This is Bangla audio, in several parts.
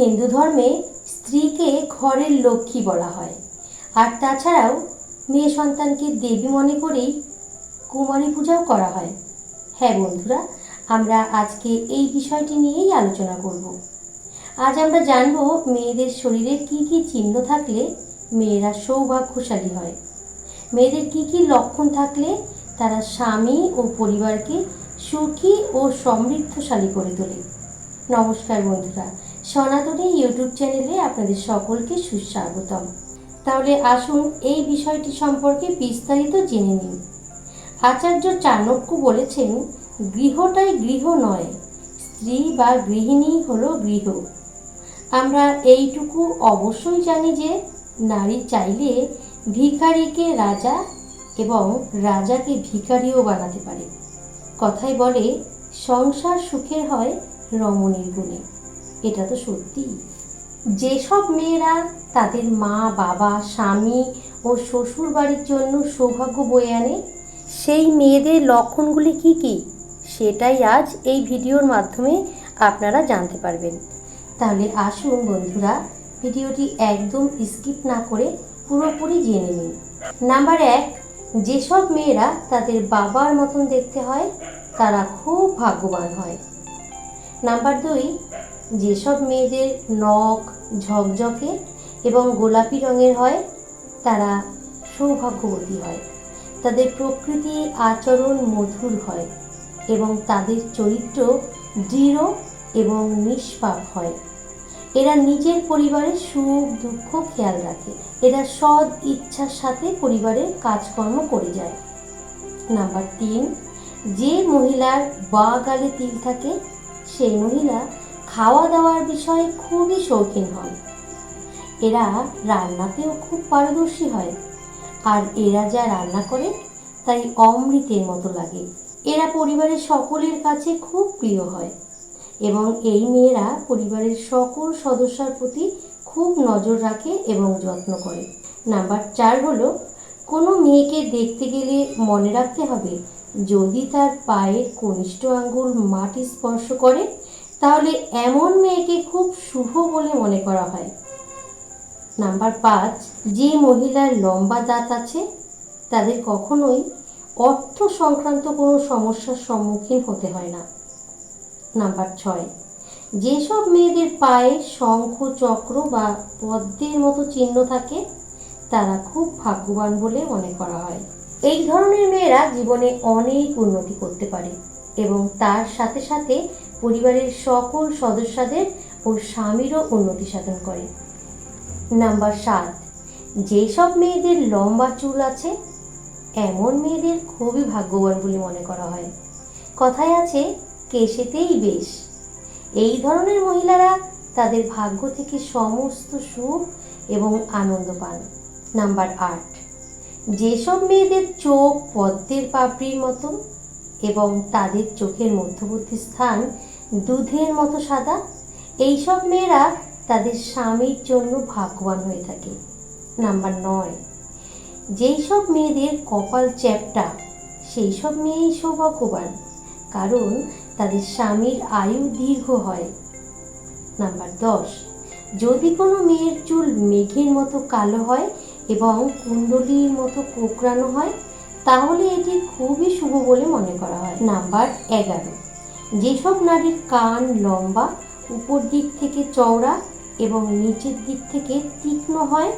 হিন্দু ধর্মে স্ত্রীকে ঘরের লক্ষ্মী বলা হয়। আর তাছাড়াও মেয়ে সন্তানকে দেবী মনে করেই কুমারী পূজাও করা হয়। হ্যাঁ বন্ধুরা, আমরা আজকে এই বিষয়টি নিয়েই আলোচনা করব। আজ আমরা জানব মেয়েদের শরীরে কি কি চিহ্ন থাকলে মেয়েরা সৌভাগ্যশালী হয়, মেয়েদের কি কি লক্ষণ থাকলে তারা স্বামী ও পরিবারকে সুখী ও সমৃদ্ধশালী করে তোলে। নমস্কার বন্ধুরা, সনাতনী ইউটিউব চ্যানেলে আপনাদের সকলকে সুস্বাগতম। তাহলে আসুন এই বিষয়টি সম্পর্কে বিস্তারিত জেনে নিন। আচার্য চাণক্য বলেছেন, গৃহটাই গৃহ নয়, স্ত্রী বা গৃহিণী হলো গৃহ। আমরা এইটুকু অবশ্যই জানি যে নারী চাইলে ভিখারিকে রাজা এবং রাজাকে ভিখারিও বানাতে পারে। কথায় বলে, সংসার সুখের হয় রমণীর গুণে। এটা তো সত্যি। যেসব মেয়েরা তাদের মা বাবা, স্বামী ও শ্বশুর বাড়ির জন্য সৌভাগ্য বয়ে আনে, সেই মেয়েদের লক্ষণগুলি কি কি সেটাই আজ এই ভিডিওর মাধ্যমে আপনারা জানতে পারবেন। তাহলে আসুন বন্ধুরা, ভিডিওটি একদম স্কিপ না করে পুরোপুরি জেনে নিন। নাম্বার 1, যেসব মেয়েরা তাদের বাবার মতন দেখতে হয় তারা খুব ভাগ্যবান হয়। নাম্বার 2, যেসব মেয়েদের নখ ঝকঝকে এবং গোলাপি রঙের হয় তারা সৌভাগ্যবতী হয়। তাদের প্রকৃতি আচরণ মধুর হয় এবং তাদের চরিত্র দৃঢ় এবং নিষ্পাপ হয়। এরা নিজের পরিবারের সুখ দুঃখ খেয়াল রাখে। এরা সৎ ইচ্ছার সাথে পরিবারের কাজকর্ম করে যায়। নাম্বার 3, যে মহিলার বাঁ গালে তিল থাকে সেই মহিলা খাওয়া দাওয়ার বিষয়ে খুবই শৌখিন হন। এরা রান্নাতেও খুব পারদর্শী হয়, আর এরা যা রান্না করে তাই অমৃতের মতো লাগে। এরা পরিবারের সকলের কাছে খুব প্রিয় হয় এবং এই মেয়েরা পরিবারের সকল সদস্যের প্রতি খুব নজর রাখে এবং যত্ন করে। নাম্বার 4 হলো, কোনো মেয়েকে দেখতে গেলে মনে রাখতে হবে, যদি তার পায়ের কনিষ্ঠ আঙ্গুল মাটি স্পর্শ করে তাহলে এমন মেয়েকে খুব শুভ বলে মনে করা হয়। নাম্বার 5, যে মহিলার লম্বা দাঁত আছে তাদের কখনোই অর্থ সংক্রান্ত কোনো সমস্যার সম্মুখীন হতে হয় না। নাম্বার 6, যেসব মেয়েদের পায়ে শঙ্খ চক্র বা পদ্মের মতো চিহ্ন থাকে তারা খুব ভাগ্যবান বলে মনে করা হয়। এই ধরনের মেয়েরা জীবনে অনেক উন্নতি করতে পারে এবং তার সাথে সাথে পরিবারের সকল সদস্যদের ও স্বামীরও উন্নতি সাধন করে। নাম্বার 7, যেসব মেয়েদের লম্বা চুল আছে এমন মেয়েদের খুবই ভাগ্যবান বলে মনে করা হয়। কথায় আছে, কেশেতেই বেশ। এই ধরনের মহিলারা তাদের ভাগ্য থেকে সমস্ত সুখ এবং আনন্দ পান। নাম্বার 8, যেসব মেয়েদের চোখ পদ্মের পাপড়ির মতো এবং তাদের চোখের মধ্যবর্তী স্থান দুধের মতো সাদা, এইসব মেয়েরা তাদের স্বামীর জন্য ভাগ্যবান হয়ে থাকে। নাম্বার 9, যেই সব মেয়েদের কপাল চ্যাপ্টা সেই সব মেয়েই সৌভাগ্যবান, কারণ তাদের স্বামীর আয়ু দীর্ঘ হয়। নাম্বার 10, যদি কোনো মেয়ের চুল মেঘের মতো কালো হয় এবং কুণ্ডলীর মতো কোঁকড়ানো হয় তাহলে এটি খুবই শুভ বলে মনে করা হয়। নাম্বার 11, যেসব নারীর কান লম্বা, উপর দিক থেকে চওড়া এবং নিচের দিক থেকে তীক্ষ্ণ হয়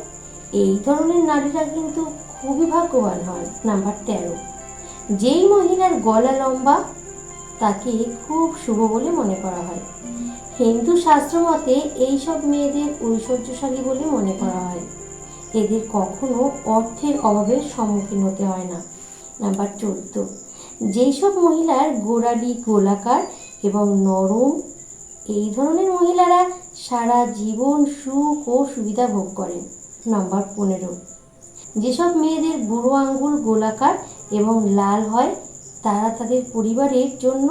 এই ধরনের নারীরা কিন্তু খুবই ভাগ্যবান হয়। নাম্বার 13, যেই মহিলার গলা লম্বা তাকে খুব শুভ বলে মনে করা হয়। হিন্দু শাস্ত্র মতে এইসব মেয়েদের ঐশ্বর্যশালী বলে মনে করা হয়। এদের কখনো অর্থের অভাবের সম্মুখীন হতে হয় না। নাম্বার 14, যেই সব মহিলার গোড়ালি গোলাকার এবং নরম, এই ধরনের মহিলারা সারা জীবন সুখ ও সুবিধা ভোগ করেন। নাম্বার 15, যেসব মেয়েদের বুড়ো আঙ্গুল গোলাকার এবং লাল হয় তারা তাদের পরিবারের জন্য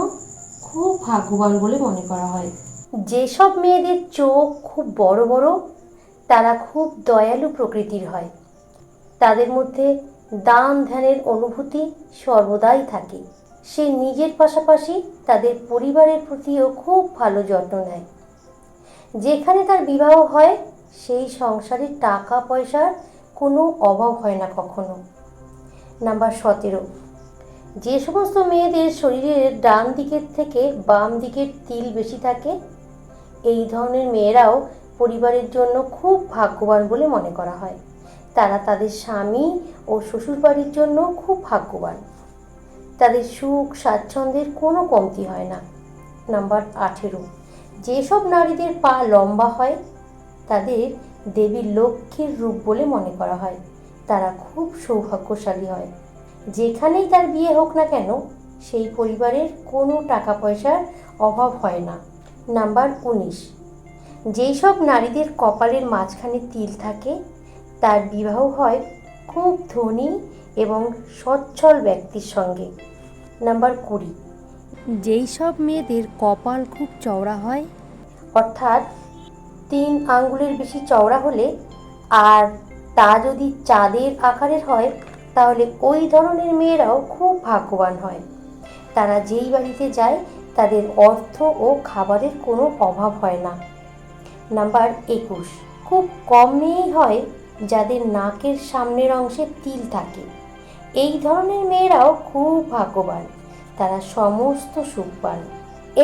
খুব ভাগ্যবান বলে মনে করা হয়। যেসব মেয়েদের চোখ খুব বড় বড় তারা খুব দয়ালু প্রকৃতির হয়। তাদের মধ্যে দান ধ্যানের অনুভূতি সর্বদাই থাকে। সে নিজের পাশাপাশি তাদের পরিবারের প্রতিও খুব ভালো যত্ন নেয়। যেখানে তার বিবাহ হয় সেই সংসারে টাকা পয়সার কোনো অভাব হয় না কখনো। নাম্বার 17, যে সমস্ত মেয়েদের শরীরের ডান দিকের থেকে বাম দিকের তিল বেশি থাকে, এই ধরনের মেয়েরাও পরিবারের জন্য খুব ভাগ্যবান বলে মনে করা হয়। তারা তাদের স্বামী ও শ্বশুরবাড়ির জন্য খুব ভাগ্যবান। তাদের সুখ স্বাচ্ছন্দ্যের কোনো কমতি হয় না। নাম্বার 18, যেসব নারীদের পা লম্বা হয় তাদের দেবী লক্ষ্মীর রূপ বলে মনে করা হয়। তারা খুব সৌভাগ্যশালী হয়। যেখানেই তার বিয়ে হোক না কেন সেই পরিবারের কোনো টাকা পয়সার অভাব হয় না। নাম্বার 19, যেই সব নারীদের কপালের মাঝখানে তিল থাকে তার বিবাহ হয় খুব ধনী এবং সচ্ছল ব্যক্তির সঙ্গে। নাম্বার 20, যেই সব মেয়েদের কপাল খুব চওড়া হয়, অর্থাৎ 3 আঙ্গুলের বেশি চওড়া হলে আর তা যদি চাঁদের আকারের হয় তাহলে ওই ধরনের মেয়েরাও খুব ভাগ্যবান হয়। তারা যেই বাড়িতে যায় তাদের অর্থ ও খাবারের কোনো অভাব হয় না। নাম্বার 21, খুব কম মেয়েই হয় যাদের নাকের সামনের অংশে তিল থাকে। এই ধরনের মেয়েরাও খুব ভাগ্যবান। তারা সমস্ত সুখ পান।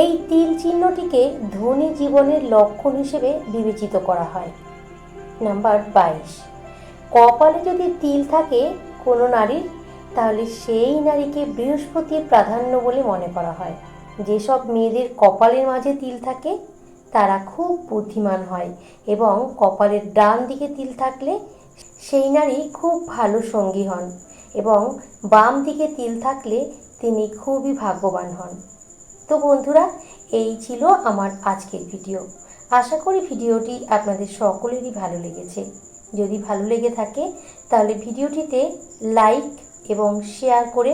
এই তিল চিহ্নটিকে ধনী জীবনের লক্ষণ হিসেবে বিবেচিত করা হয়। নাম্বার 22, কপালে যদি তিল থাকে কোনো নারীর তাহলে সেই নারীকে বৃহস্পতির প্রাধান্য বলে মনে করা হয়। যেসব মেয়েদের কপালের মাঝে তিল থাকে তারা খুব বুদ্ধিমান হয় এবং কপালের ডান দিকে তিল থাকলে সেই নারী খুব ভালো সঙ্গী হন এবং বাম দিকে তিল থাকলে তিনি খুবই ভাগ্যবান হন। তো বন্ধুরা, এই ছিল আমার আজকের ভিডিও। আশা করি ভিডিওটি আপনাদের সকলেরই ভালো লেগেছে। যদি ভালো লেগে থাকে তাহলে ভিডিওটিতে লাইক এবং শেয়ার করে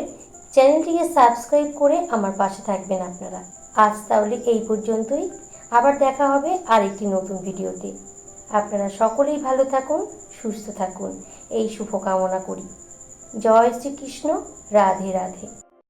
চ্যানেলটিকে সাবস্ক্রাইব করে আমার পাশে থাকবেন আপনারা। আজ তাহলে এই পর্যন্তই। আবার দেখা হবে আরেকটি নতুন ভিডিওতে। আপনারা সকলেই ভালো থাকুন, সুস্থ থাকুন এই শুভকামনা করি। জয় শ্রীকৃষ্ণ। রাধে রাধে।